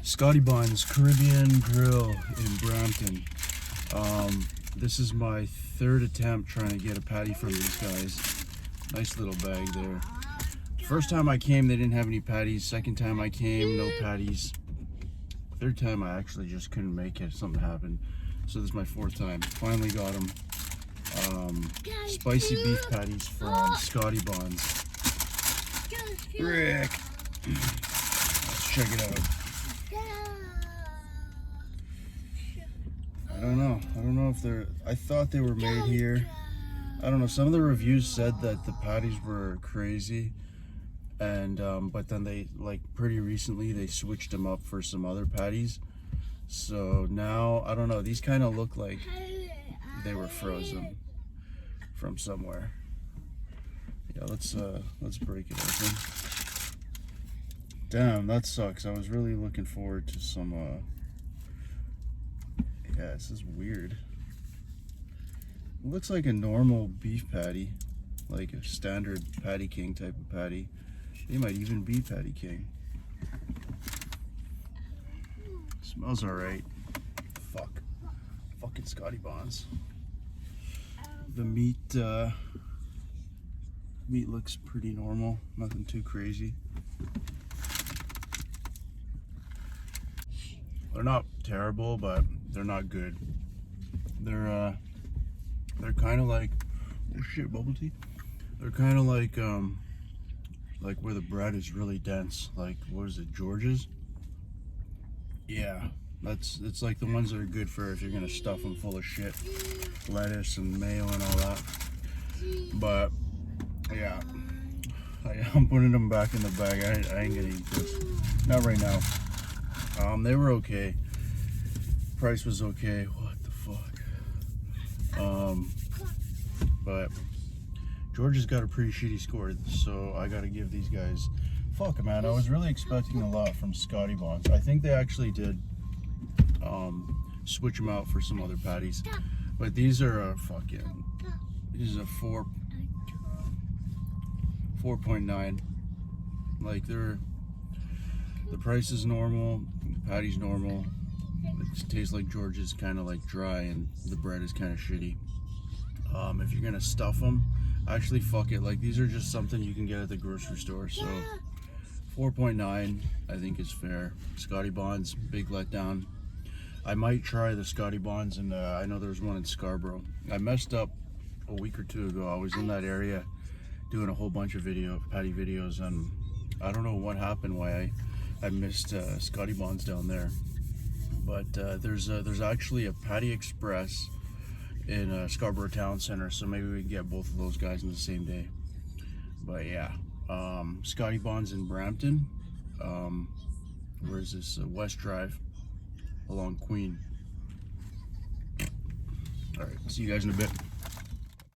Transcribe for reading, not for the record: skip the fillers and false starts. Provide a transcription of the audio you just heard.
Scotty Buns Caribbean Grill in Brampton. This is my third attempt trying to get a patty from these guys. Nice little bag there. First time I came, they didn't have any patties. Second time I came, no patties. Third time I actually just couldn't make it. Something happened. So this is my fourth time. Finally got them. Spicy beef patties from Scotty Buns. Rick. Let's check it out. I don't know if they're, I thought they were made here. I don't know, some of the reviews said that the patties were crazy, and but then they, like, pretty recently they switched them up for some other patties. So now, I don't know, these kind of look like they were frozen from somewhere. Yeah, let's break it open. Damn, that sucks. I was really looking forward to some yeah, this is weird. It looks like a normal beef patty, like a standard Patty King type of patty. They might even be Patty King. Smells alright. Fuck. Fucking Scotty Buns. The meat looks pretty normal. Nothing too crazy. They're not terrible, but they're not good. They're kind of like, oh shit, bubble tea. They're kind of like where the bread is really dense. Like, what is it, George's? Yeah, it's like the ones that are good for if you're gonna stuff them full of shit, lettuce and mayo and all that. But yeah, I'm putting them back in the bag. I ain't gonna eat this. Not right now. They were okay. Price was okay. What the fuck? But Georgia's got a pretty shitty score, so I gotta give these guys. Fuck, man, I was really expecting a lot from Scotty Buns. I think they actually did switch them out for some other patties, but these are these are 4.9. Like, the price is normal, the patty's normal. It tastes like George's, kind of like dry, and the bread is kind of shitty. If you're gonna stuff them, actually fuck it. Like, these are just something you can get at the grocery store. So 4.9 I think is fair. Scotty Buns, big letdown. I might try the Scotty Buns, and I know there's one in Scarborough. I messed up a week or two ago. I was in that area doing a whole bunch of patty videos, and I don't know what happened, why I missed Scotty Buns down there. But there's actually a Patty Express in Scarborough Town Center, so maybe we can get both of those guys in the same day. But yeah, Scotty Buns in Brampton. Where is this? West Drive along Queen. All right, see you guys in a bit.